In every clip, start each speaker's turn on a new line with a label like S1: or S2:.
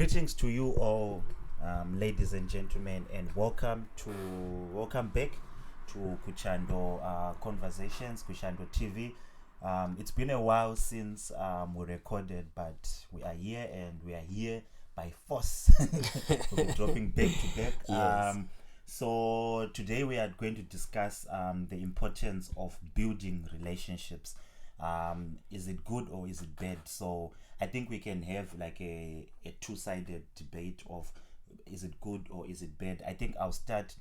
S1: Greetings to you all, ladies and gentlemen, and welcome back to Kuchando Conversations, Kuchando TV. It's been a while since we recorded, but we are here and we are here by force. We'll be dropping back to back.
S2: Yes.
S1: So today we are going to discuss the importance of building relationships. Is it good or is it bad? So I think we can have like a two-sided debate of is it good or is it bad. I think I'll start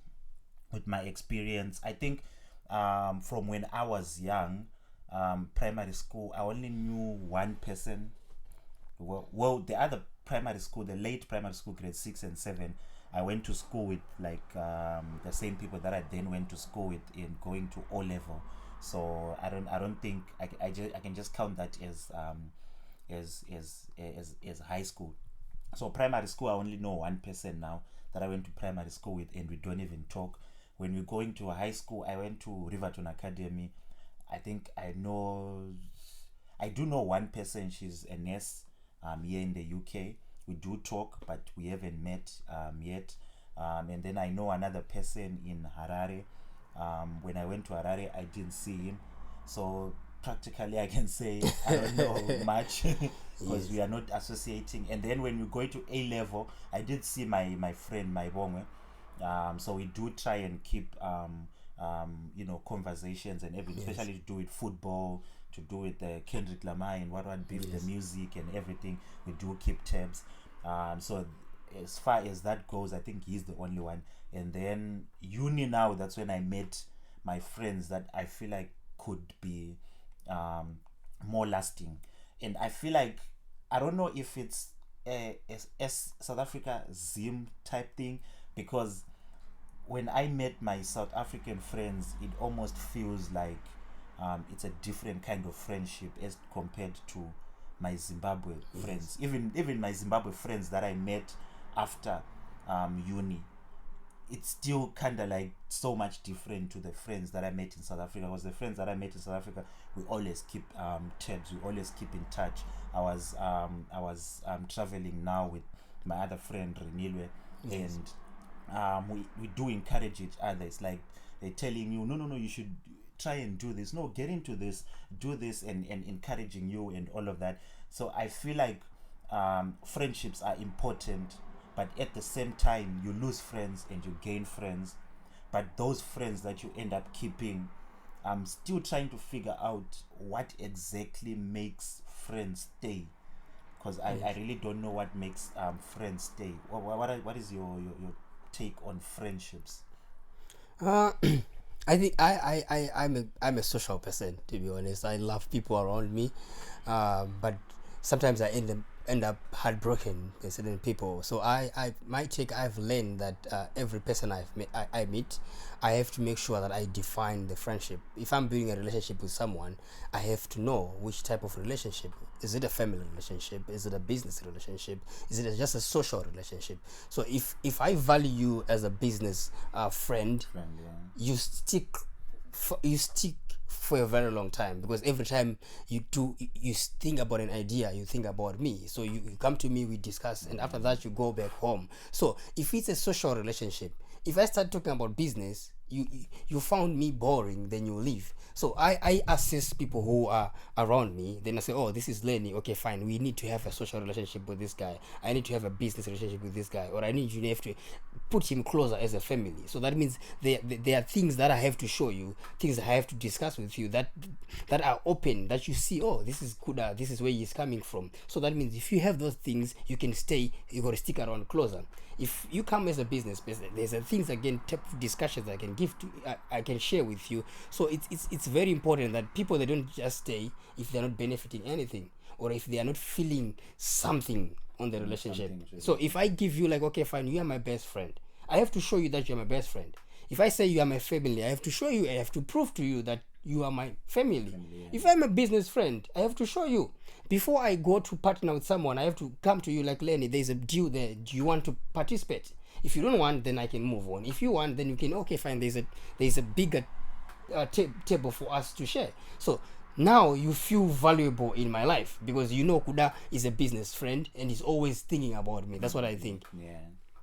S1: with my experience. I think from when I was young, primary school, I only knew one person. The other primary school, the late primary school, grade 6 and 7, I went to school with like the same people that I then went to school with in going to O level. So I don't think I can just count that as high school. So primary school, I only know one person now that I went to primary school with, and we don't even talk. When we're going to high school, I went to Riverton Academy. I think I do know one person. She's a nurse here in the UK. We do talk, but we haven't met yet. And then I know another person in Harare. When I went to Harare, I didn't see him. So practically I can say I don't know much because
S2: Yes.
S1: we are not associating. And then when we go to A level, I did see my friend, my bongwe. So we do try and keep conversations and everything,
S2: Yes.
S1: especially to do with football, to do with Kendrick Lamar and what beef,
S2: Yes.
S1: the music and everything. We do keep tabs. So as far as that goes, I think he's the only one. And then uni now, that's when I met my friends that I feel like could be more lasting. And I feel like I don't know if it's a South Africa Zim type thing, because when I met my South African friends, it almost feels like it's a different kind of friendship as compared to my Zimbabwe friends. Even my Zimbabwe friends that I met after uni, it's still kind of like so much different to the friends that I met in South Africa. Because the friends that I met in South Africa, we always keep tabs. We always keep in touch. I was traveling now with my other friend Renilwe,
S2: Yes.
S1: and we do encourage each other. It's like they're telling you, no, you should try and do this. No, get into this, do this, and encouraging you and all of that. So I feel like friendships are important, but at the same time you lose friends and you gain friends. But those friends that you end up keeping, I'm still trying to figure out what exactly makes friends stay, because I really don't know what makes friends stay. What is your take on friendships?
S2: Uh, I think I'm a social person, to be honest. I love people around me, but sometimes I end up heartbroken with certain people. So my take, I've learned that every person I meet, I have to make sure that I define the friendship. If I'm building a relationship with someone, I have to know which type of relationship. Is it a family relationship? Is it a business relationship? Is it just a social relationship? So if I value you as a business friend,
S1: Friend, yeah.
S2: you stick for a very long time, because every time you think about an idea, you think about me. So you come to me, we discuss, and after that you go back home. So if it's a social relationship, if I start talking about business, you found me boring, then you leave. So I assess people who are around me, then I say, oh, this is Lenny, okay, fine, we need to have a social relationship with this guy, I need to have a business relationship with this guy, or I need you to have to put him closer as a family. So that means there are things that I have to show you, things I have to discuss with you, that are open, that you see, oh, this is good, this is where he's coming from. So that means if you have those things, you can stay, you got to stick around closer. If you come as a business person, there's a things again, type of discussions I can give to, I can share with you. So it's very important that people, they don't just stay if they're not benefiting anything, or if they are not feeling something on the relationship.
S1: Something
S2: So if I give you like, okay, fine, you are my best friend, I have to show you that you're my best friend. If I say you are my family, I have to show you, I have to prove to you that you are my family.
S1: yeah.
S2: If I'm a business friend, I have to show you. Before I go to partner with someone, I have to come to you like, Lenny, there's a deal there. Do you want to participate? If you don't want, then I can move on. If you want, then you can, okay, fine, there's a bigger table for us to share. So now you feel valuable in my life because you know Kuda is a business friend and he's always thinking about me. That's what I think.
S1: Yeah.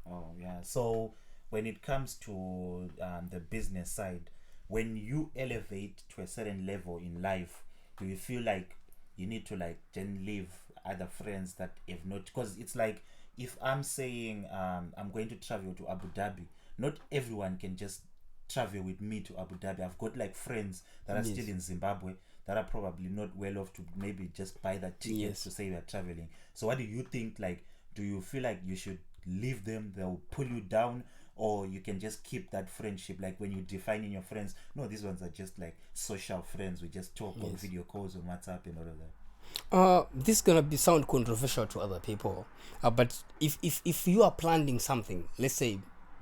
S1: Oh, yeah. So when it comes to the business side, when you elevate to a certain level in life, do you feel like you need to like then leave other friends that have not? Because it's like if I'm saying I'm going to travel to Abu Dhabi, not everyone can just travel with me to Abu Dhabi. I've got like friends that are
S2: Yes.
S1: still in Zimbabwe that are probably not well off to maybe just buy that ticket
S2: Yes.
S1: to say we are traveling. So what do you think? Like, do you feel like you should leave them? They'll pull you down, or you can just keep that friendship? Like when you defining your friends, no, these ones are just like social friends. We just talk on
S2: Yes.
S1: video calls on WhatsApp and all of that.
S2: This is gonna be sound controversial to other people, but if you are planting something, let's say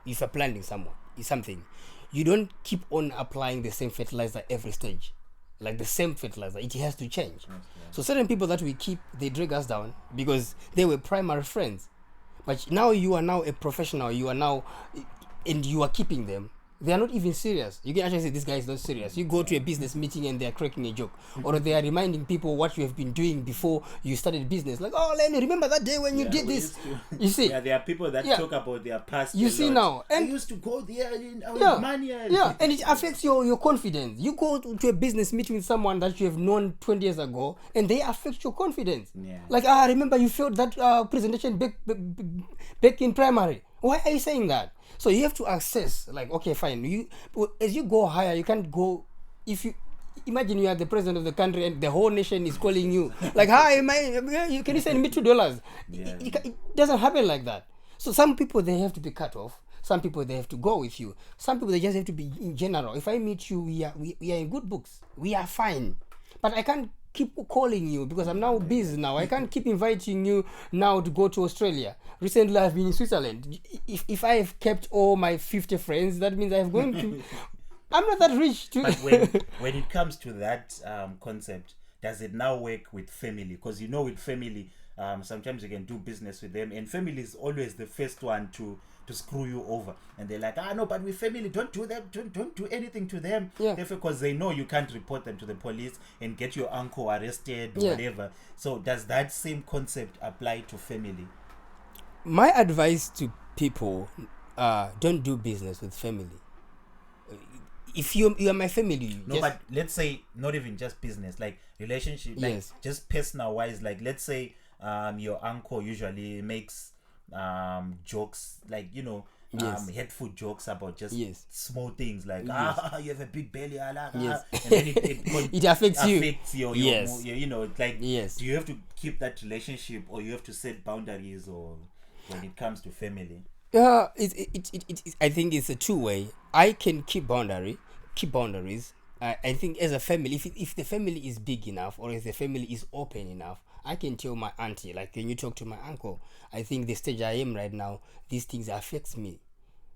S2: if you're planting something, you don't keep on applying the same fertilizer every stage, like the same fertilizer. It has to change. So certain people that we keep, they drag us down because they were primary friends, but now you are now a professional. You are now, and you are keeping them. They are not even serious. You can actually say this guy is not serious. You go to a business meeting and they are cracking a joke, or they are reminding people what you have been doing before you started business. Like, oh, Lenny, remember that day when you did
S1: we
S2: this?
S1: used to-
S2: You see,
S1: yeah, there are people that
S2: Yeah.
S1: talk about their past.
S2: You
S1: a
S2: see
S1: lot.
S2: now,
S1: I
S2: and-
S1: used to go there. I was
S2: yeah,
S1: money.
S2: yeah, and it affects your confidence. You go to a business meeting with someone that you have known 20 years ago, and they affect your confidence.
S1: Yeah.
S2: Like, remember you failed that presentation back in primary. Why are you saying that? So you have to assess. Like, okay, fine. You as you go higher, you can't go. If you imagine you are the president of the country and the whole nation is calling you, like, hi, can you send me $2?
S1: Yeah.
S2: It doesn't happen like that. So some people, they have to be cut off. Some people, they have to go with you. Some people, they just have to be in general. If I meet you, we are in good books. We are fine. But I can't keep calling you because I'm now busy now. I can't keep inviting you now to go to Australia. Recently, I've been in Switzerland. If I have kept all my 50 friends, that means I'm going to... I'm not that rich.
S1: But when it comes to that concept, does it now work with family? Because you know, with family, sometimes you can do business with them, and family is always the first one to screw you over, and they're like, no, but with family, don't do them, don't do anything to them.
S2: Yeah.
S1: Because they know you can't report them to the police and get your uncle arrested,
S2: Yeah.
S1: whatever. So does that same concept apply to family?
S2: My advice to people, don't do business with family. If you are my family,
S1: No, but let's say not even just business, like relationship, like
S2: Yes.
S1: just personal wise. Like let's say your uncle usually makes jokes, like, you know,
S2: Yes.
S1: hateful jokes about just
S2: Yes.
S1: small things, like
S2: Yes.
S1: you have a big belly,
S2: Yes.
S1: and then
S2: It affects you.
S1: your
S2: Yes.
S1: you know, like,
S2: Yes.
S1: do you have to keep that relationship, or you have to set boundaries, or when it comes to family?
S2: Yeah, I think it's a two-way. I can keep boundaries. I think as a family, if the family is big enough, or if the family is open enough, I can tell my auntie, like, can you talk to my uncle? I think the stage I am right now, these things affects me.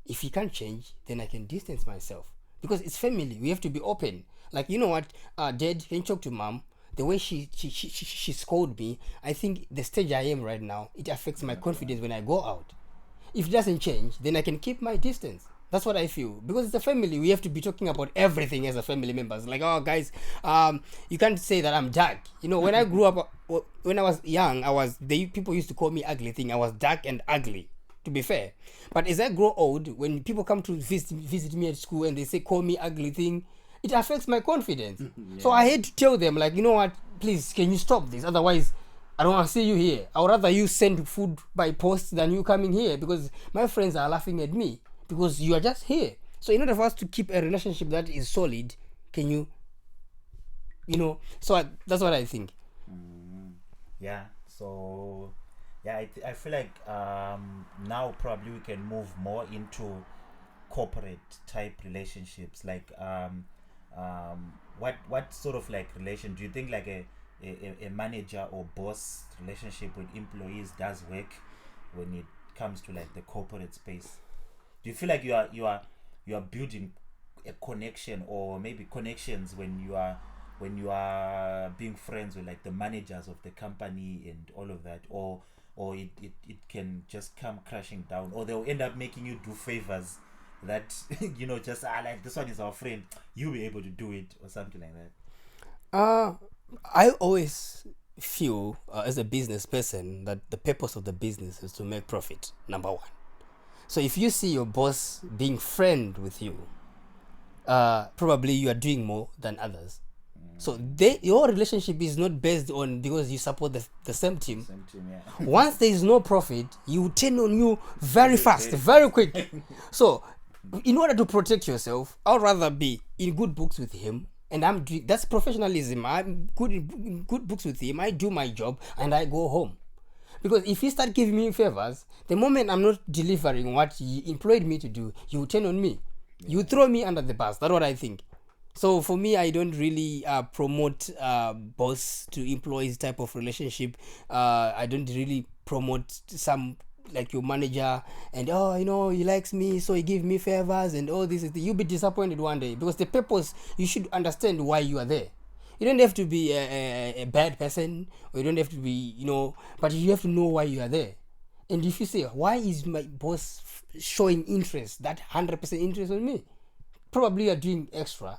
S2: If he can't change, then I can distance myself, because it's family. We have to be open. Like, you know what, Dad, can you talk to Mom? The way she scolded me, I think the stage I am right now, it affects my confidence when I go out. If it doesn't change, then I can keep my distance. That's what I feel. Because it's a family, we have to be talking about everything as a family members. Like, oh, guys, you can't say that I'm dark. You know, when I grew up, when I was young, people used to call me ugly thing. I was dark and ugly, to be fair. But as I grow old, when people come to visit me at school and they say, call me ugly thing, it affects my confidence.
S1: Yeah.
S2: So I had to tell them, like, you know what, please, can you stop this? Otherwise, I don't want to see you here. I would rather you send food by post than you coming here, because my friends are laughing at me because you are just here. So in order for us to keep a relationship that is solid, can you know? So that's what I think.
S1: Yeah. So yeah, I feel like now probably we can move more into corporate type relationships. Like what sort of like relation do you think, like a manager or boss relationship with employees does work when it comes to like the corporate space? Do you feel like you are building a connection, or maybe connections, when you are being friends with like the managers of the company and all of that, or it can just come crashing down, or they'll end up making you do favors that you know, just like, this one is our friend, you'll be able to do it, or something like that?
S2: Uh, I always feel as a business person that the purpose of the business is to make profit, number one. So if you see your boss being friend with you, probably you are doing more than others. So your relationship is not based on because you support the same team.
S1: Same team, yeah.
S2: Once there is no profit, you turn on you very fast,
S1: very
S2: very quick. So, in order to protect yourself, I'd rather be in good books with him, and I'm doing that's professionalism. I'm good in good books with him. I do my job and I go home. Because if he start giving me favors, the moment I'm not delivering what he employed me to do, you turn on me. You throw me under the bus. That's what I think. So for me, I don't really promote boss to employees type of relationship. I don't really promote some like your manager and he likes me, so he give me favors and all this. You'll be disappointed one day because the purpose, you should understand why you are there. You don't have to be a bad person, or you don't have to be, but you have to know why you are there. And if you say, why is my boss showing interest, that 100% interest on me? Probably you're doing extra.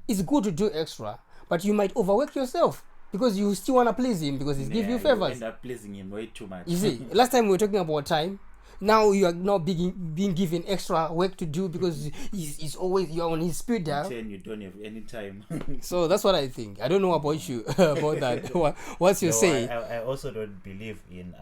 S2: It's good to do extra, but you might overwork yourself because you still want to please him because he's giving you favors.
S1: You end up pleasing him way too much.
S2: You see, last time we were talking about time. Now you are now being given extra work to do because he's always, you're on his speed dial.
S1: You don't have any time.
S2: So that's what I think. I don't know about you about that. What's your say?
S1: I also don't believe in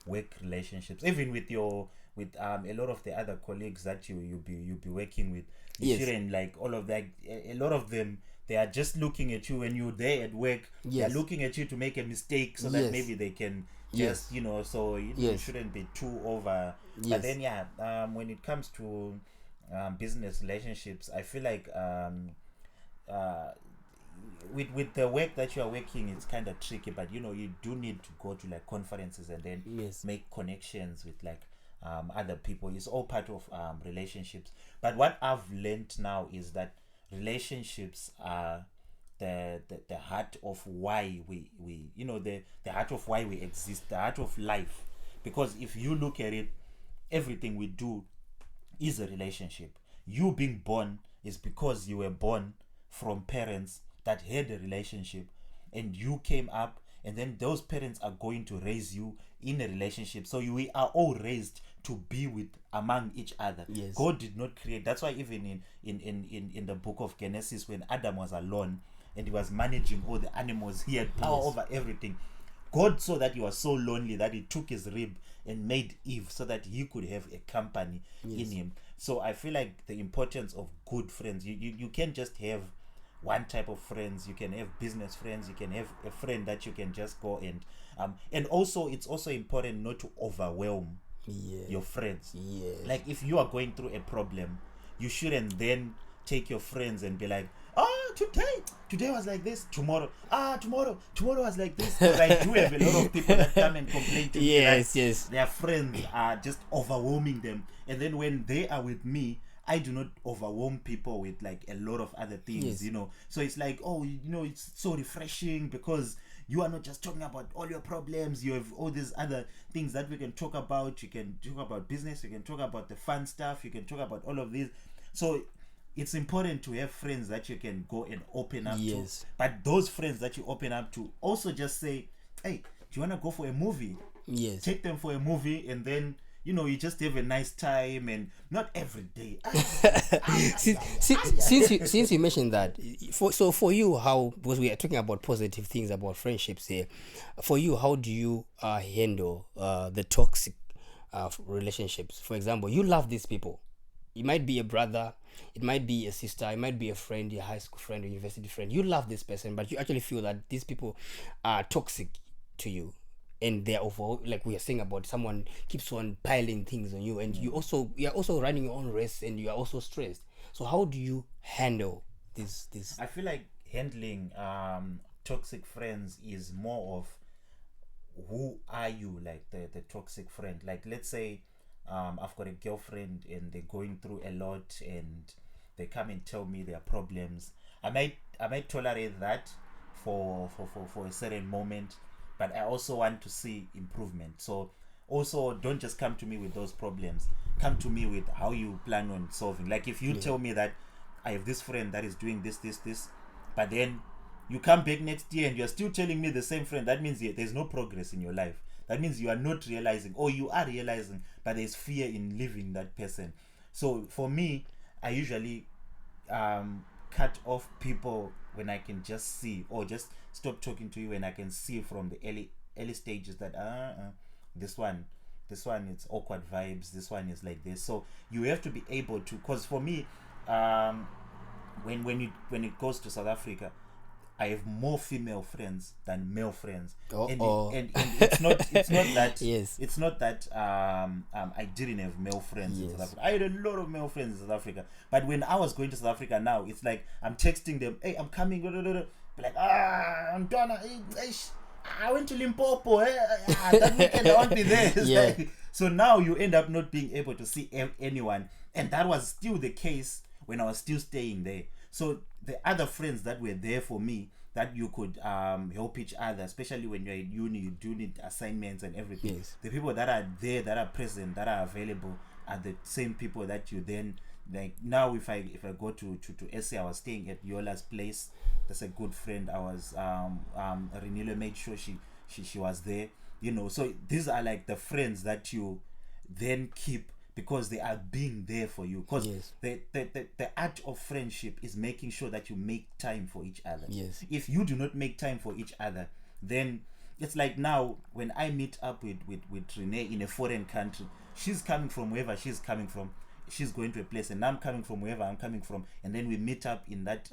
S1: work relationships, even with a lot of the other colleagues that you'll be working with. You shouldn't, like, all of that. A lot of them, they are just looking at you when you're there at work. They're looking at you to make a mistake so that maybe they can just, so you shouldn't be too over. But then, when it comes to business relationships, I feel like with the work that you are working, it's kind of tricky, but you do need to go to like conferences and then make connections with like other people. It's all part of relationships. But what I've learned now is that relationships are the heart of why we the heart of why we exist, the heart of life. Because if you look at it, everything we do is a relationship. You being born is because you were born from parents that had a relationship, and you came up, and then those parents are going to raise you in a relationship. So we are all raised to be with among each other. God did not create. That's why even in the book of Genesis, when Adam was alone and he was managing all the animals, he had power over everything. God saw that he was so lonely that he took his rib and made Eve so that he could have a company in him. So I feel like the importance of good friends. You can't just have one type of friends. You can have business friends. You can have a friend that you can just go and also it's also important not to overwhelm your friends. Like if you are going through a problem, you shouldn't then take your friends and be like, today was like this, tomorrow was like this. Because I do have a lot of people that come and complain to me that their friends are just overwhelming them, and then when they are with me, I do not overwhelm people with like a lot of other things, So it's like, it's so refreshing because you are not just talking about all your problems. You have all these other things that we can talk about. You can talk about business. You can talk about the fun stuff. You can talk about all of these. So it's important to have friends that you can go and open up to. But those friends that you open up to, also just say, hey, do you want to go for a movie? Take them for a movie, and then you just have a nice time, and not every day.
S2: Since you mentioned that, for you, how, because we are talking about positive things about friendships here, for you, how do you handle the toxic relationships? For example, you love these people. It might be a brother, it might be a sister, it might be a friend, a high school friend, a university friend. You love this person, but you actually feel that these people are toxic to you. And they're over, like we are saying about someone keeps on piling things on you, and you are also running your own race, and you are also stressed. So how do you handle this?
S1: I feel like handling toxic friends is more of who are you, like the toxic friend. Like let's say I've got a girlfriend and they're going through a lot, and they come and tell me their problems. I might tolerate that for a certain moment, but I also want to see improvement. So also don't just come to me with those problems. Come to me with how you plan on solving. Like if you tell me that I have this friend that is doing this, but then You come back next year and you're still telling me the same friend. That means there's no progress in your life. That means you are not realizing, or you are realizing, but there's fear in leaving that person. So for me, I usually cut off people when I can just see, or just stop talking to you when I can see from the early stages that this one it's awkward vibes, this one is like this. So you have to be able to, because for me, when it goes to South Africa, I have more female friends than male friends, and it's not that
S2: Yes.
S1: it's not that I didn't have male friends in
S2: Yes.
S1: South Africa. I had a lot of male friends in South Africa, but when I was going to South Africa now, it's like I'm texting them, hey, I'm coming, blah, blah, blah, blah. Be like, I'm done. I went to Limpopo. That weekend I won't be there. It's
S2: Yeah.
S1: like, so now you end up not being able to see anyone, and that was still the case when I was still staying there. So the other friends that were there for me, that you could help each other, especially when you're in uni, you do need assignments and everything.
S2: Yes.
S1: The people that are there, that are present, that are available, are the same people that you then, like now if I go to SA, I was staying at Yola's place. That's a good friend. I was Renilo made sure she was there. So these are like the friends that you then keep, because they are being there for you. Because
S2: Yes.
S1: the art of friendship is making sure that you make time for each other.
S2: Yes.
S1: If you do not make time for each other, then it's like now when I meet up with Renee in a foreign country, she's coming from wherever she's coming from. She's going to a place, and I'm coming from wherever I'm coming from, and then we meet up in that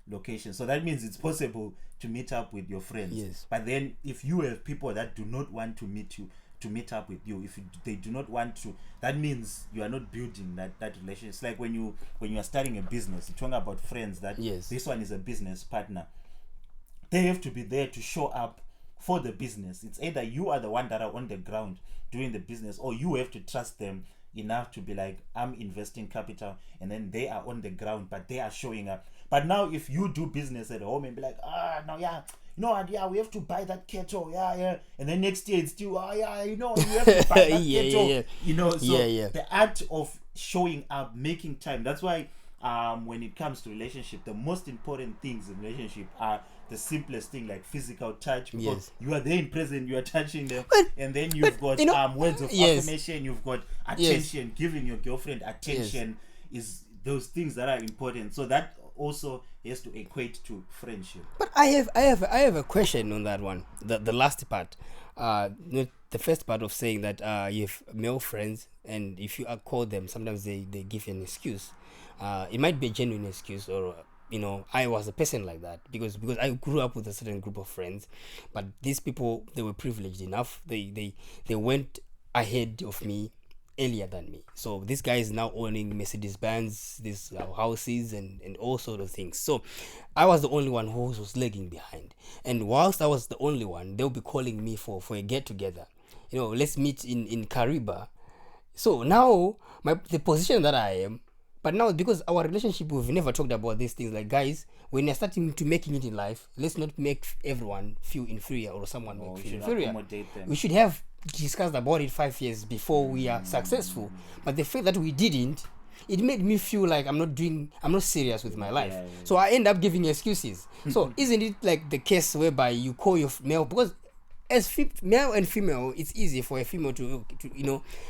S1: location. So that means it's possible to meet up with your friends.
S2: Yes.
S1: But then if you have people that do not want to meet up with you, if they do not want to, that means you are not building that relationship. It's like when you are starting a business, you're talking about friends, that
S2: Yes.
S1: this one is a business partner. They have to be there to show up for the business. It's either you are the one that are on the ground doing the business, or you have to trust them enough to be like, I'm investing capital, and then they are on the ground, but they are showing up. But now if you do business at home and be like, now, yeah, we have to buy that kettle, yeah, and then next year it's still, you have to buy that kettle,
S2: Yeah.
S1: the art of showing up, making time. That's why when it comes to relationship, the most important things in relationship are the simplest thing, like physical touch, because
S2: Yes.
S1: you are there in present, you are touching them,
S2: But-
S1: and then you've got words of
S2: Yes.
S1: affirmation, you've got attention, giving your girlfriend attention is those things that are important. So that also has to equate to friendship.
S2: But I have a question on that one. The last part, not the first part of saying that you have male friends, and if you call them, sometimes they give you an excuse. It might be a genuine excuse, or I was a person like that because I grew up with a certain group of friends, but these people, they were privileged enough. They went ahead of me earlier than me. So this guy is now owning Mercedes-Benz, these houses and all sort of things. So I was the only one who was lagging behind. And whilst I was the only one, they'll be calling me for a get-together. Let's meet in Kariba. So now the position that I am, but now because our relationship, we've never talked about these things. Like, guys, when you're starting to making it in life, let's not make everyone feel inferior or someone feel inferior.
S1: Accommodate them.
S2: We should have discussed about it 5 years before we are successful. But the fact that we didn't, it made me feel like I'm not serious with my life. So I end up giving excuses. So isn't it like the case whereby you call your male, because as male and female, it's easy for a female to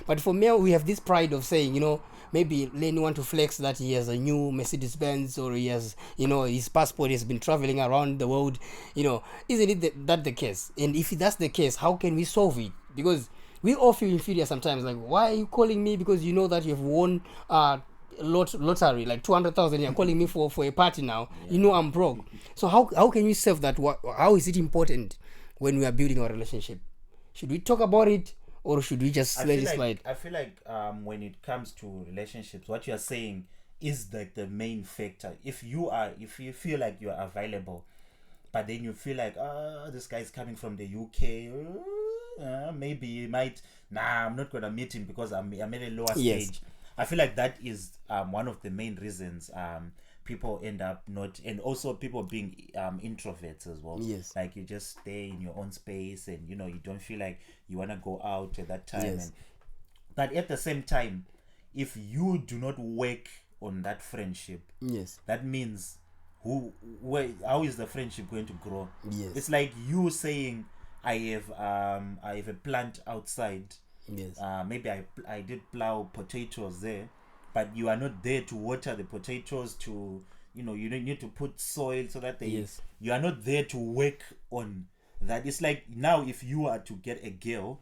S2: but for male, we have this pride of saying, maybe Lenny want to flex that he has a new Mercedes-Benz, or he has, his passport has been traveling around the world. Isn't it that the case? And if that's the case, how can we solve it? Because we all feel inferior sometimes. Like, why are you calling me? Because you know that you've won lottery, like 200,000. You're calling me for a party now. I'm broke. So how can we solve that? How is it important when we are building our relationship? Should we talk about it, or should we just let it slide?
S1: I feel like when it comes to relationships, what you are saying is like the main factor. If you feel like you are available, but then you feel like, this guy is coming from the UK, maybe you might, I'm not gonna meet him because I'm at a lower stage. I feel like that is one of the main reasons people end up not, and also people being introverts as well.
S2: Yes.
S1: Like you just stay in your own space, and you don't feel like you want to go out at that time.
S2: Yes.
S1: But at the same time, if you do not work on that friendship,
S2: Yes.
S1: that means how is the friendship going to grow?
S2: Yes.
S1: It's like you saying, I have a plant outside.
S2: Yes.
S1: Maybe I did plow potatoes there, but you are not there to water the potatoes, to you don't need to put soil so that they
S2: Yes.
S1: you are not there to work on that. It's like now if you are to get a girl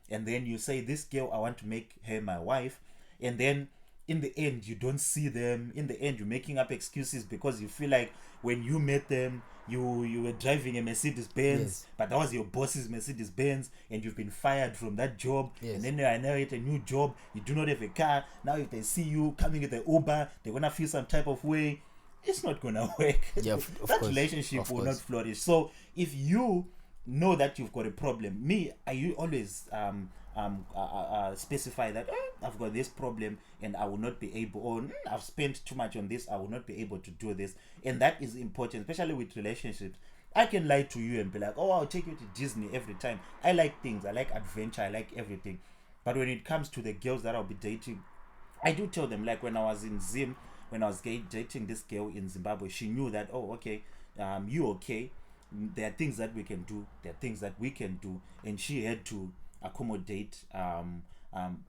S1: and then you say, this girl, I want to make her my wife, and then in the end you don't see them. In the end you're making up excuses because you feel like when you met them, you were driving a Mercedes Benz.
S2: Yes.
S1: But that was your boss's Mercedes Benz, and you've been fired from that job.
S2: Yes.
S1: And then you inherit a new job, you do not have a car. Now if they see you coming with the Uber, they're gonna feel some type of way. It's not gonna work.
S2: Yeah,
S1: That relationship will not flourish. So if you know that you've got a problem, you always specify that I've got this problem and I will not be able, or I've spent too much on this, I will not be able to do this. And that is important, especially with relationships. I can lie to you and be like, oh, I'll take you to Disney every time. I like things, I like adventure, I like everything. But when it comes to the girls that I'll be dating, I do tell them, like when I was in Zim, when I was dating this girl in Zimbabwe, she knew that, oh, okay, you okay, there are things that we can do, there are things that we can do, and she had to accommodate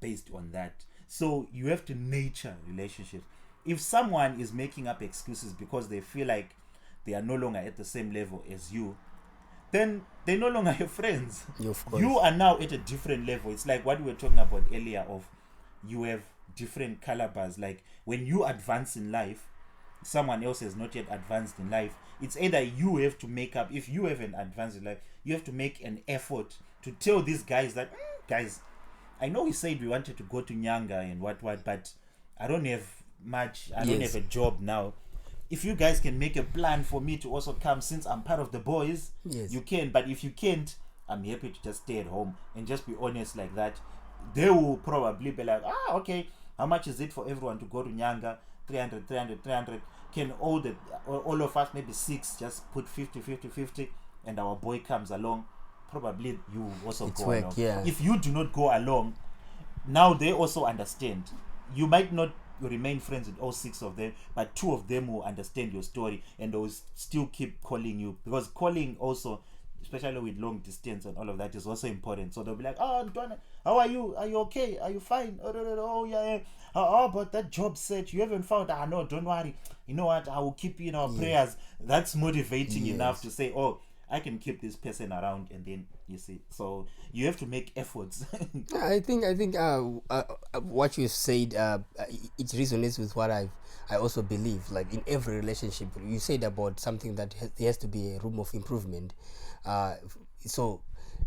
S1: based on that. So you have to nurture relationships. If someone is making up excuses because they feel like they are no longer at the same level as you, then they're no longer your friends.
S2: Of course.
S1: You are now at a different level. It's like what we were talking about earlier of you have different calibers. Like when you advance in life, someone else has not yet advanced in life. It's either you have to make up. If you haven't advanced in life, you have to make an effort to tell these guys that, guys, I know we said we wanted to go to Nyanga and what, but I don't have much. I don't
S2: Yes.
S1: have a job now. If you guys can make a plan for me to also come, since I'm part of the boys,
S2: Yes.
S1: you can. But if you can't, I'm happy to just stay at home and just be honest like that. They will probably be like, okay, how much is it for everyone to go to Nyanga? 300. Can all of us, maybe 6, just put 50, and our boy comes along? Probably you also
S2: It's
S1: go
S2: work,
S1: along.
S2: yeah.
S1: If you do not go along, now they also understand. You might not remain friends with all 6 of them, but 2 of them will understand your story and they will still keep calling you, because calling also, especially with long distance and all of that, is also important. So they'll be like, oh, Ntwana, how are you? Are you okay? Are you fine? Oh yeah. How about that job search? You haven't found? No, don't worry. You know what? I will keep you in our prayers. That's motivating enough to say, oh, I can keep this person around, and then you see. So you have to make efforts.
S2: I think what you said it resonates with what I also believe. Like in every relationship, you said about something that there has to be a room of improvement. So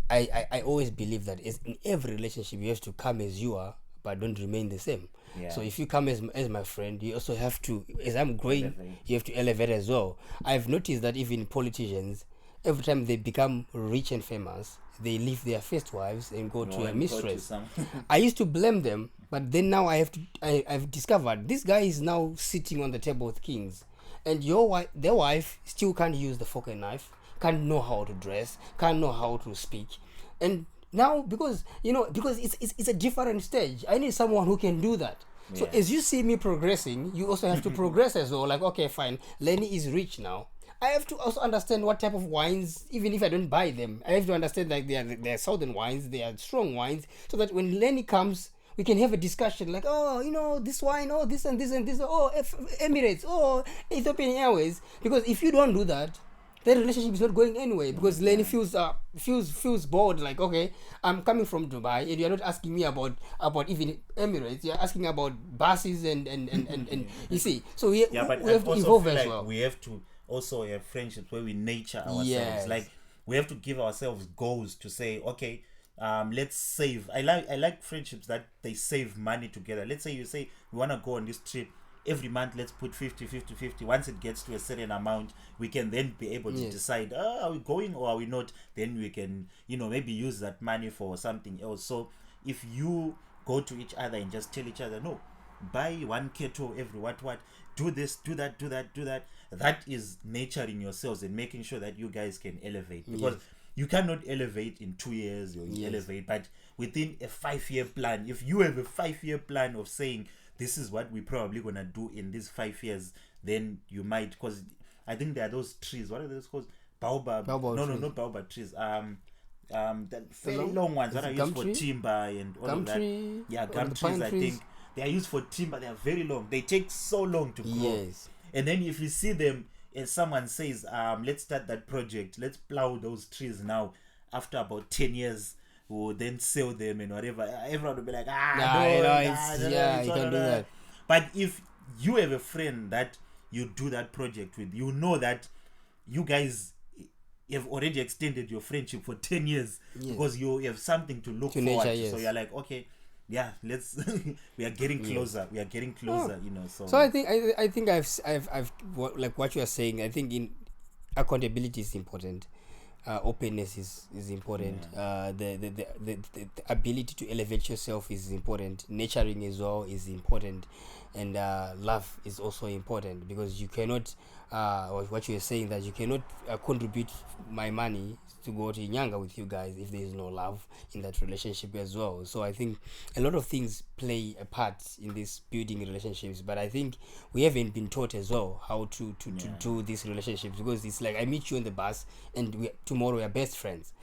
S2: I always believe that in every relationship you have to come as you are, but don't remain the same.
S1: Yeah.
S2: So if you come as my friend, you also have to, as I'm growing,
S1: Elevate.
S2: you have to elevate as well. I've noticed that even politicians, every time they become rich and famous, they leave their first wives and go to a mistress. I used to blame them, but then now I've discovered this guy is now sitting on the table with kings, and their wife still can't use the fork and knife, can't know how to dress, can't know how to speak, and now because it's a different stage, I need someone who can do that. So as you see me progressing, you also have to progress as well. Like, okay, fine, Lenny is rich now. I have to also understand what type of wines, even if I don't buy them, I have to understand like they are southern wines, they are strong wines, so that when Lenny comes, we can have a discussion like, oh, this wine, oh, this and this and this, oh, Emirates, oh, Ethiopian Airways. Because if you don't do that, the relationship is not going anywhere, because Lenny feels bored, like, okay, I'm coming from Dubai and you're not asking me about even Emirates, you're asking about buses and you see. So we have to evolve as well.
S1: We have to also have friendships where we nurture ourselves.
S2: Yes.
S1: Like we have to give ourselves goals to say, okay, let's save. I like friendships that they save money together. Let's say you say we want to go on this trip. Every month, let's put 50. Once it gets to a certain amount, we can then be able to decide, are we going or are we not? Then we can, maybe use that money for something else. So if you go to each other and just tell each other, no, buy 1 keto every what, do this, do that, that is nurturing yourselves and making sure that you guys can elevate. Because you cannot elevate in 2 years, or you elevate, but within a 5-year plan. If you have a 5-year plan of saying, this is what we're probably going to do in these 5 years, then you might, because I think there are those trees. What are those called? Baobab.
S2: Baobab
S1: No,
S2: trees.
S1: not baobab trees. The very
S2: long-
S1: long ones
S2: is
S1: that
S2: it
S1: are
S2: gum
S1: used for
S2: tree?
S1: timber and all
S2: Gum
S1: of that.
S2: tree.
S1: Yeah,
S2: or
S1: gum
S2: the
S1: trees.
S2: pine
S1: I
S2: trees.
S1: think they are used for timber. They are very long. They take so long to grow.
S2: Yes.
S1: And then if you see them, and someone says, let's start that project. Let's plow those trees now. After about 10 years, we'll then sell them and whatever. Everyone will be like,
S2: Nah,
S1: no,
S2: you know,
S1: it's
S2: you can do that.
S1: But if you have a friend that you do that project with, you know that you guys have already extended your friendship for 10 years because you have something to look
S2: To
S1: forward
S2: nature,
S1: to.
S2: yes.
S1: So you're like, okay, yeah, let's we are getting closer. We are getting closer, you know.
S2: So I think I've like what you are saying. I think in accountability is important. Openness is important. The ability to elevate yourself is important. Nurturing as well is important, and love is also important, because you cannot what you are saying, that you cannot contribute my money to go to Nyanga with you guys if there is no love in that relationship as well. So I think a lot of things play a part in this building relationships, but I think we haven't been taught as well how to do these relationships, because it's like I meet you on the bus and tomorrow we are best friends.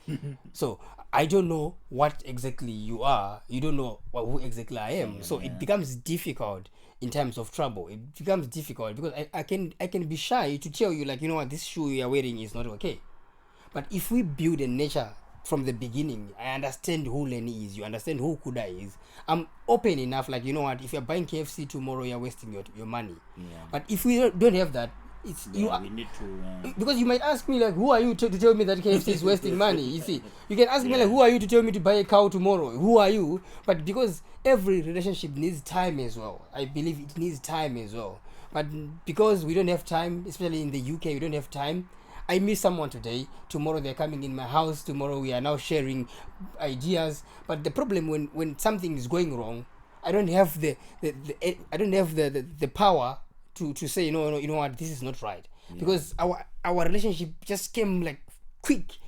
S2: So I don't know what exactly you are, you don't know who exactly I am. So it becomes difficult in terms of trouble. It becomes difficult because I can be shy to tell you, like, you know what, this shoe you are wearing is not okay. But if we build a nature from the beginning, I understand who Lenny is, you understand who Kuda is, I'm open enough, like, you know what, if you're buying KFC tomorrow, you're wasting your money. But if we don't have that, it's we need to because you might ask me, like, who are you to tell me that KFC is wasting money? You see, you can ask me, like, who are you to tell me to buy a cow tomorrow? Who are you? But because every relationship needs time as well, I believe it needs time as well. But because we don't have time, especially in the UK, we don't have time. I meet someone today, tomorrow they're coming in my house, tomorrow we are now sharing ideas. But the problem, when something is going wrong, I don't have the power to say, no, you know what, this is not right. Because our relationship just came like quick.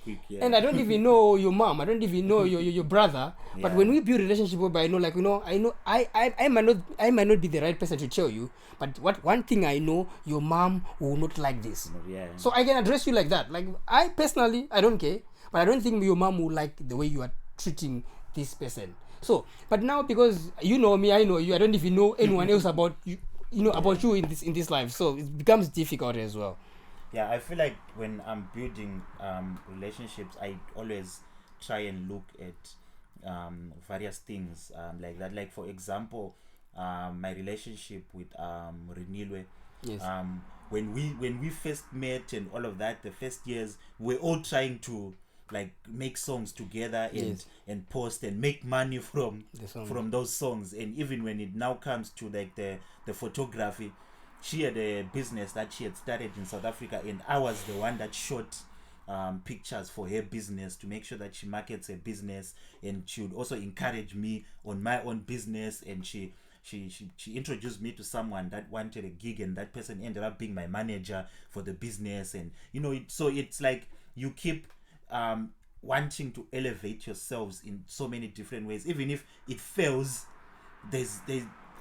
S2: And I don't even know your mom, I don't even know your brother. But when we build a relationship whereby I know, like, you know, I might not be the right person to tell you, but one thing I know, your mom will not like this. So I can address you like that. Like, I personally, I don't care, but I don't think your mom will like the way you are treating this person. So, but now, because you know me, I know you, I don't even know anyone else about you, about you in this life. So it becomes difficult as well.
S1: Yeah, I feel like when I'm building relationships, I always try and look at various things like that. Like, for example, my relationship with Renilwe.
S2: Yes.
S1: When we first met and all of that, the first years, we're all trying to, like, make songs together and post and make money from those songs. And even when it now comes to, like, the photography, she had a business that she had started in South Africa, and I was the one that shot pictures for her business to make sure that she markets her business, and she would also encourage me on my own business. And she introduced me to someone that wanted a gig, and that person ended up being my manager for the business. And so it's like you keep wanting to elevate yourselves in so many different ways. Even if it fails, there's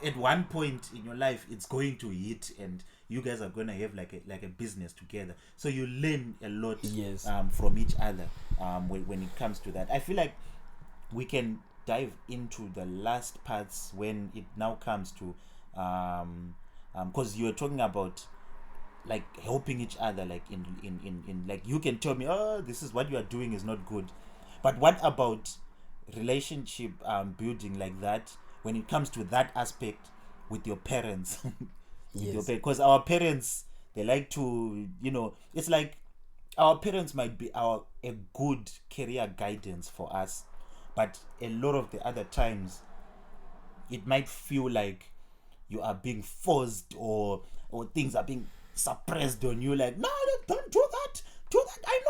S1: at one point in your life it's going to hit, and you guys are gonna have like a business together. So you learn a lot from each other when it comes to that. I feel like we can dive into the last parts when it now comes to because you were talking about, like, helping each other, like in like, you can tell me, oh, this is what you are doing is not good. But what about relationship building like that, when it comes to that aspect with your parents? Because our parents, they like to, it's like our parents might be a good career guidance for us, but a lot of the other times it might feel like you are being forced, or things are being suppressed on you, like, no, don't do that, I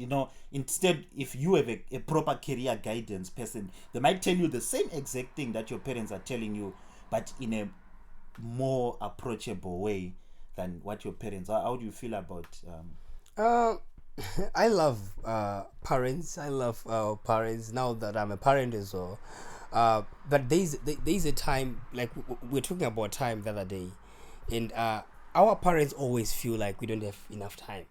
S1: know. Instead, if you have a proper career guidance person, they might tell you the same exact thing that your parents are telling you, but in a more approachable way than what your parents are. How do you feel about
S2: I love parents. I love parents now that I'm a parent as well. But there's a time, like, we're talking about time the other day, and our parents always feel like we don't have enough time.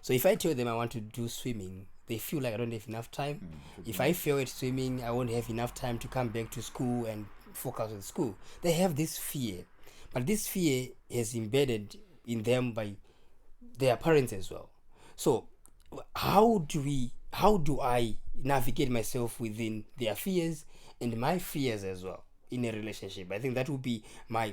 S2: So if I tell them I want to do swimming, they feel like I don't have enough time. If I fail at swimming, I won't have enough time to come back to school and focus on school. They have this fear, but this fear is embedded in them by their parents as well. So how do I navigate myself within their fears and my fears as well in a relationship? I think that would be my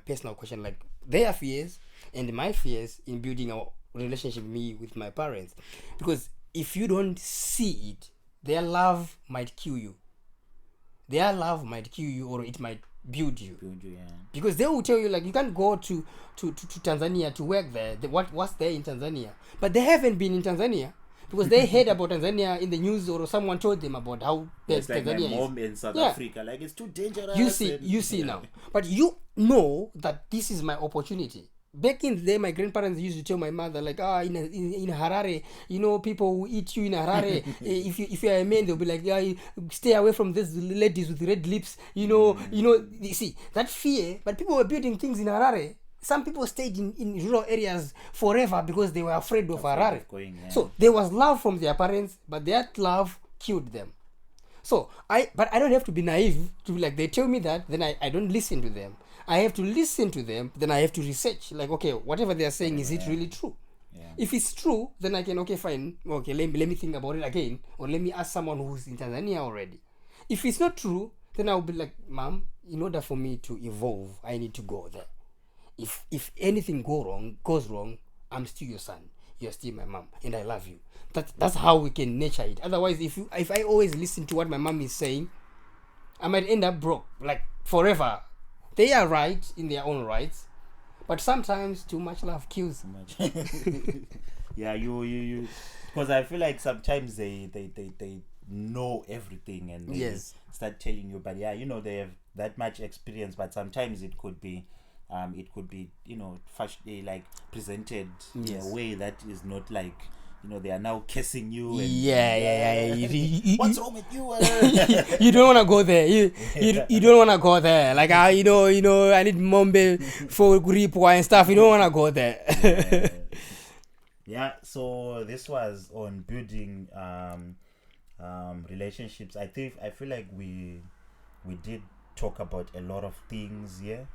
S2: personal question, like their fears and my fears in building a relationship, me with my parents. Because if you don't see it, their love might kill you. Their love might kill you, or it might build you. Because they will tell you, like, you can't go to Tanzania to work there. What's there in Tanzania? But they haven't been in Tanzania because they heard about Tanzania in the news, or someone told them about how bad
S1: like
S2: Tanzania
S1: my mom
S2: is.
S1: in South Africa, like, it's too dangerous.
S2: You see now. But you know that this is my opportunity. Back in the day, my grandparents used to tell my mother, like, in Harare, people who eat you in Harare. if you're a man, they'll be like, stay away from these ladies with red lips. You see that fear. But people were building things in Harare. Some people stayed in rural areas forever because they were afraid of Harare. So there was love from their parents, but that love killed them. So but I don't have to be naive to be like, they tell me that, then I don't listen to them. I have to listen to them, then I have to research, like, okay, whatever they are saying, is it really true? If it's true, then I can, okay, fine, okay, let me think about it again, or let me ask someone who's in Tanzania already. If it's not true, then I'll be like, Mom, in order for me to evolve, I need to go there. If anything goes wrong, I'm still your son, you're still my mom, and I love you. That's how we can nurture it. Otherwise, if I always listen to what my mom is saying, I might end up broke, like, forever. They are right in their own rights, but sometimes too much love kills.
S1: Yeah, you because I feel like sometimes they know everything and they start telling you, but they have that much experience, but sometimes it could be like presented in a way that is not like, they are now cursing you. And, what's wrong with you?
S2: You don't want to go there. You don't want to go there. Like, I need Mombe for Gripwa and stuff. You don't want to go there.
S1: Yeah. So this was on building relationships. I feel like we did talk about a lot of things here.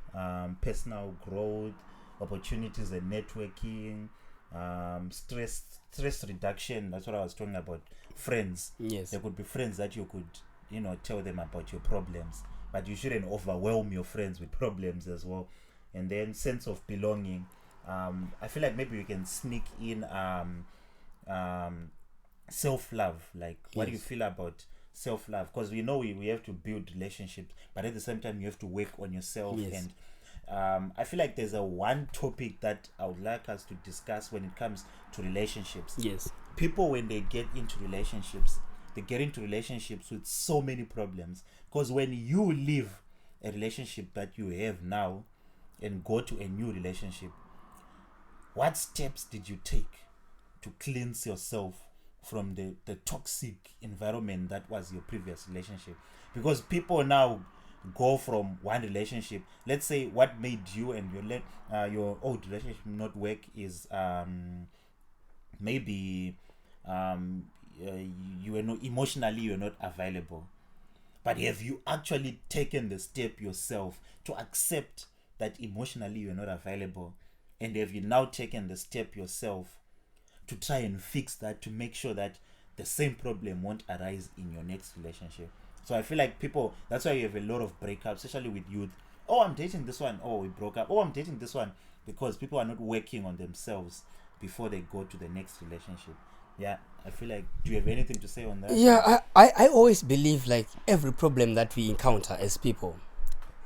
S1: Personal growth, opportunities and networking. Stress reduction. That's what I was talking about. Friends.
S2: Yes.
S1: There could be friends that you could tell them about your problems, but you shouldn't overwhelm your friends with problems as well. And then sense of belonging. I feel like maybe we can sneak in self-love. Like, what do you feel about self-love? Because we know we have to build relationships, but at the same time you have to work on yourself. And I feel like there's one topic that I would like us to discuss when it comes to relationships.
S2: Yes.
S1: People, when they get into relationships, they get into relationships with so many problems. Because when you leave a relationship that you have now and go to a new relationship, what steps did you take to cleanse yourself from the toxic environment that was your previous relationship? Because people now go from one relationship. Let's say what made you and your old relationship not work is maybe you were not emotionally, you're not available. But have you actually taken the step yourself to accept that emotionally you're not available? And have you now taken the step yourself to try and fix that, to make sure that the same problem won't arise in your next relationship? So I feel like people, that's why you have a lot of breakups, especially with youth. Oh, I'm dating this one. Oh, we broke up. Oh, I'm dating this one. Because people are not working on themselves before they go to the next relationship. Yeah, I feel like, do you have anything to say on that?
S2: Yeah, I always believe, like, every problem that we encounter as people,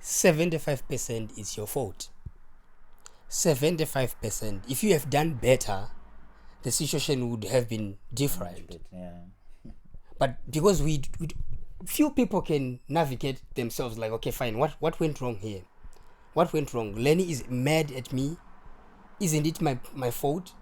S2: 75% is your fault. 75%. If you have done better, the situation would have been different. But because we few people can navigate themselves, like, okay, fine, what went wrong here? What went wrong? Lenny is mad at me. Isn't it my fault?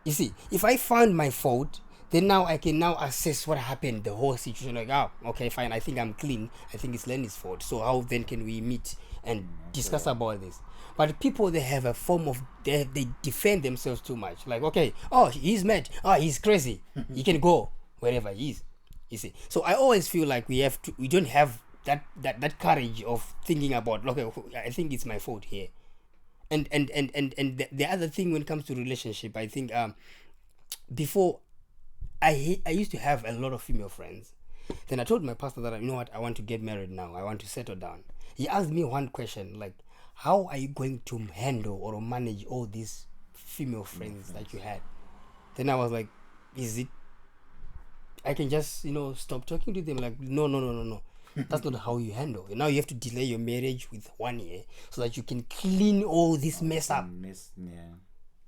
S2: You see, if I found my fault, then now I can now assess what happened, the whole situation. Like, oh, okay, fine. I think I'm clean. I think it's Lenny's fault. So how then can we meet and discuss about this? But people, they have a form of they defend themselves too much. Like, okay, oh, he's mad. Oh, he's crazy. He can go wherever he is. You see. So I always feel like we don't have that courage of thinking about, okay, I think it's my fault here. And the other thing when it comes to relationship, I think before I used to have a lot of female friends. Then I told my pastor that, you know what, I want to get married now. I want to settle down. He asked me one question, like, how are you going to handle or manage all these female friends that you had? Then I was like, is it, I can just, stop talking to them? Like, no. That's not how you handle. Now you have to delay your marriage with 1 year so that you can clean all this mess up.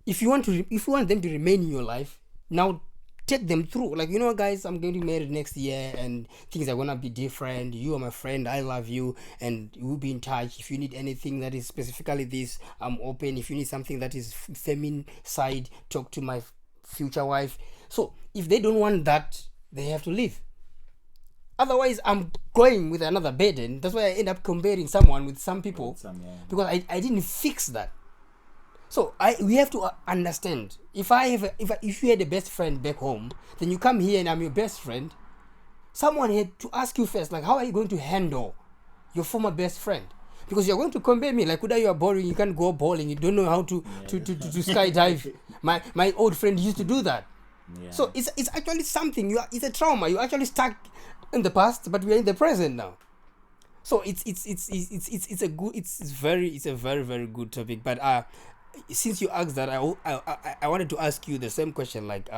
S2: If you want them to remain in your life, now take them through. Like, guys, I'm going to be married next year and things are gonna be different. You are my friend, I love you, and we'll be in touch. If you need anything that is specifically this, I'm open. If you need something that is feminine side, talk to my future wife. So if they don't want that, they have to leave. Otherwise, I'm going with another burden. That's why I end up comparing someone with some people, because I didn't fix that. So we have to understand. If you had a best friend back home, then you come here and I'm your best friend. Someone had to ask you first, like, how are you going to handle your former best friend? Because you're going to compare me, like, Kuda, you are boring. You can't go bowling. You don't know how to skydive. My old friend used to do that. Yeah. So it's actually something. It's a trauma. You're actually stuck in the past, but we are in the present now. So it's a very, very good topic. But since you asked that, I wanted to ask you the same question. Like,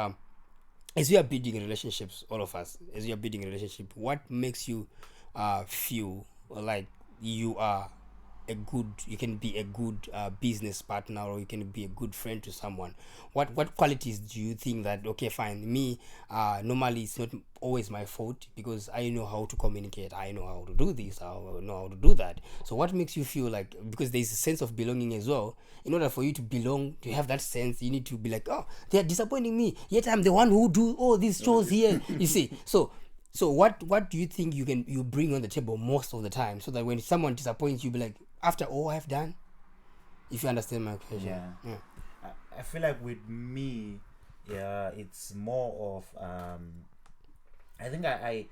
S2: as you are building relationships, all of us, as you are building a relationship, what makes you feel like you can be a good business partner, or you can be a good friend to someone? What qualities do you think that, okay, fine, me, normally it's not always my fault because I know how to communicate, I know how to do this, I know how to do that. So what makes you feel like, because there's a sense of belonging as well, in order for you to belong, to have that sense, you need to be like, oh, they're disappointing me, yet I'm the one who do all these chores here. You see. So what do you think you bring on the table most of the time, so that when someone disappoints you, be like, after all I've done? If you understand my question.
S1: Yeah. I feel like with me, it's more of I think I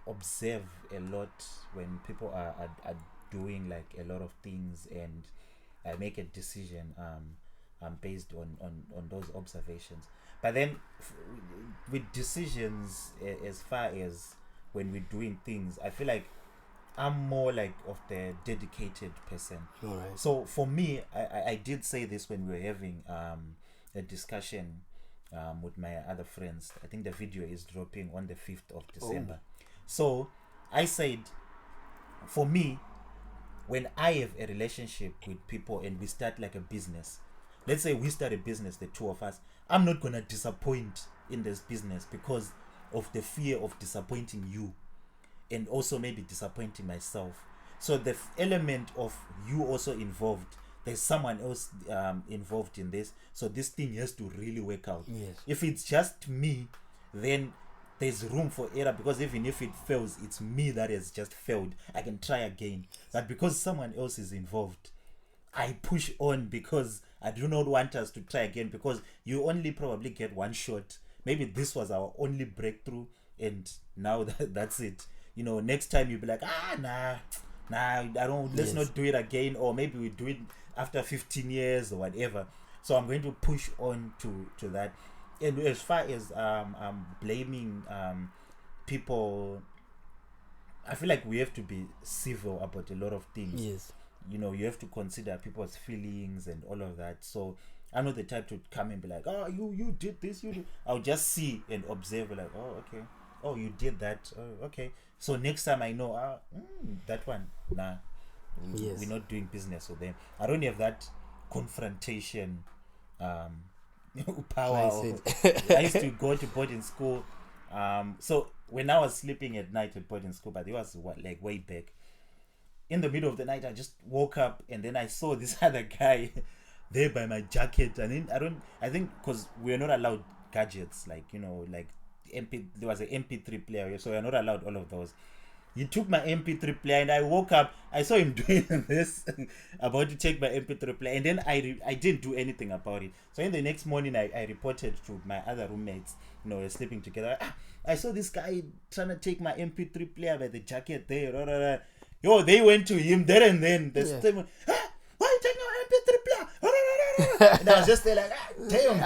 S1: observe a lot when people are doing like a lot of things, and I make a decision based on those observations. But then with decisions, as far as when we're doing things, I feel like I'm more like of the dedicated person.
S2: All right.
S1: So for me, I did say this when we were having a discussion with my other friends. I think the video is dropping on the 5th of December. So I said, for me, when I have a relationship with people and we start like a business, let's say we start a business, the two of us, I'm not gonna disappoint in this business because of the fear of disappointing you, and also maybe disappointing myself. So the element of you also involved, there's someone else involved in this, so this thing has to really work out.
S2: Yes.
S1: If it's just me, then there's room for error, because even if it fails, it's me that has just failed. I can try again. But because someone else is involved, I push on, because I do not want us to try again, because you only probably get one shot. Maybe this was our only breakthrough, and now that's it. Next time you'll be like, nah, I don't, let's not do it again, or maybe we do it after 15 years or whatever. So I'm going to push on to that. And as far as blaming people, I feel like we have to be civil about a lot of things.
S2: Yes.
S1: You have to consider people's feelings and all of that. So I'm not the type to come and be like, oh, you did this, you did. I'll just see and observe, like, oh, okay. Oh, you did that. Oh, okay. So next time I know, that one, nah.
S2: Yes.
S1: We're not doing business with them. I don't have that confrontation power. I used to go to boarding school. So when I was sleeping at night at boarding school, but it was like way back, in the middle of the night, I just woke up and then I saw this other guy there by my jacket, and then I think because we're not allowed gadgets, like, you know, like there was an MP3 player, so you're not allowed all of those. He took my MP3 player, and I woke up, I saw him doing this, about to take my MP3 player, and then I didn't do anything about it. So in the next morning, I reported to my other roommates, you know, we're sleeping together. I saw this guy trying to take my MP3 player by the jacket there. Yo, they went to him there and then. Why are you taking my MP3 player? And I was just there like, damn.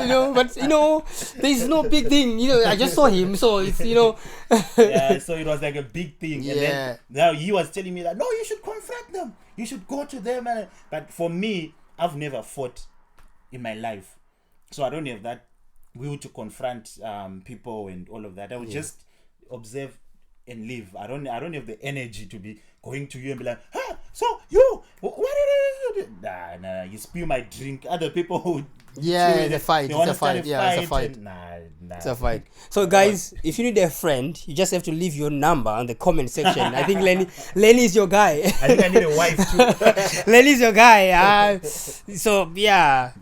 S2: You know, but you know, there's no big thing. You know, I just saw him, so it's, you know.
S1: Yeah, so it was like a big thing.
S2: Yeah.
S1: And then now he was telling me that, no, you should confront them. You should go to them. But for me, I've never fought in my life, so I don't have that will to confront people and all of that. I would just observe and leave. I don't have the energy to be going to you and be like, so you, what did you do? Nah, you spill my drink. Other people who
S2: it's a fight. It's a fight. Yeah, it's a fight.
S1: Nah.
S2: It's a fight. So guys, if you need a friend, you just have to leave your number on the comment section. I think Lenny is your guy.
S1: I think I need a wife too.
S2: Lenny's your guy. So yeah,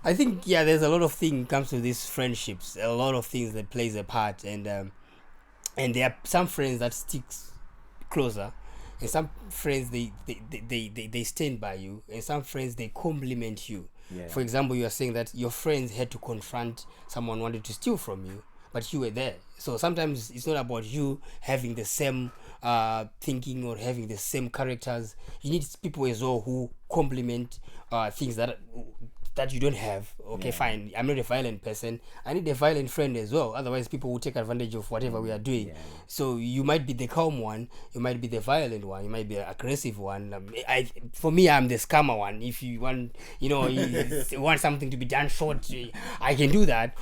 S2: I think there's a lot of things comes to these friendships. A lot of things that plays a part, and there are some friends that sticks closer, and some friends they stand by you, and some friends they compliment you.
S1: Yeah.
S2: For example, you are saying that your friends had to confront someone wanted to steal from you, but you were there. So sometimes it's not about you having the same thinking or having the same characters. You need people as well who compliment things that you don't have. Okay, fine, I'm not a violent person, I need a violent friend as well, otherwise people will take advantage of whatever we are doing. So you might be the calm one, you might be the violent one, you might be the aggressive one. For me, I'm the scammer one. If you want, you know, you want something to be done short, I can do that.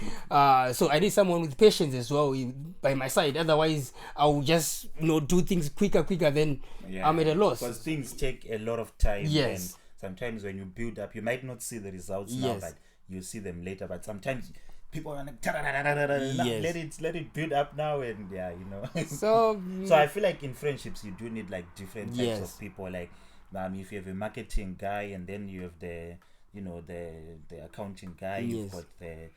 S2: So I need someone with patience as well by my side, otherwise I'll just, you know, do things quicker then I'm at a loss,
S1: because things take a lot of time.
S2: Yes.
S1: And sometimes when you build up, you might not see the results now, but you see them later. But sometimes people are like, let it build up now, and you know. So I feel like in friendships you do need like different types of people. Like if you have a marketing guy, and then you have the accounting guy, you've got the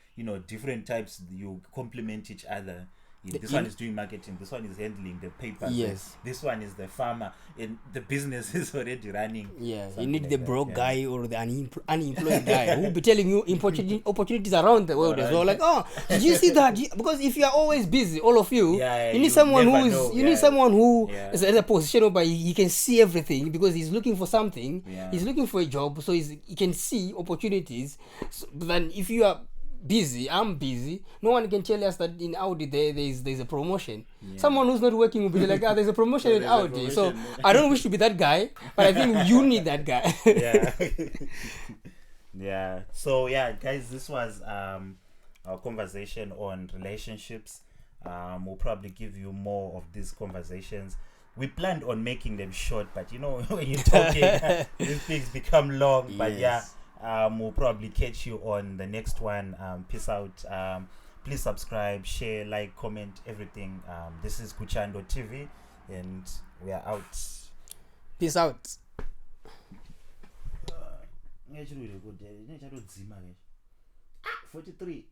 S1: different types. You complement each other. This one is doing marketing, this one is handling the papers, this one is the farmer, and the business is already running.
S2: You need the broke guy or the unemployed guy who will be telling you opportunities around the world as well. Like, did you see that? Because if you are always busy, all of you, you need someone who need someone who is at a position where he can see everything, because he's looking for something, he's looking for a job, so he can see opportunities. So, but then if you are busy, I'm busy, no one can tell us that in Audi there's a promotion. Someone who's not working will be like, there's a promotion in Audi. So I don't wish to be that guy, but I think you need that guy.
S1: So guys, this was our conversation on relationships. We'll probably give you more of these conversations. We planned on making them short, but when you're talking, these things become long. But we'll probably catch you on the next one. Peace out. Please subscribe, share, like, comment, everything. This is Kuchando TV, and we are out.
S2: Peace out.
S1: 43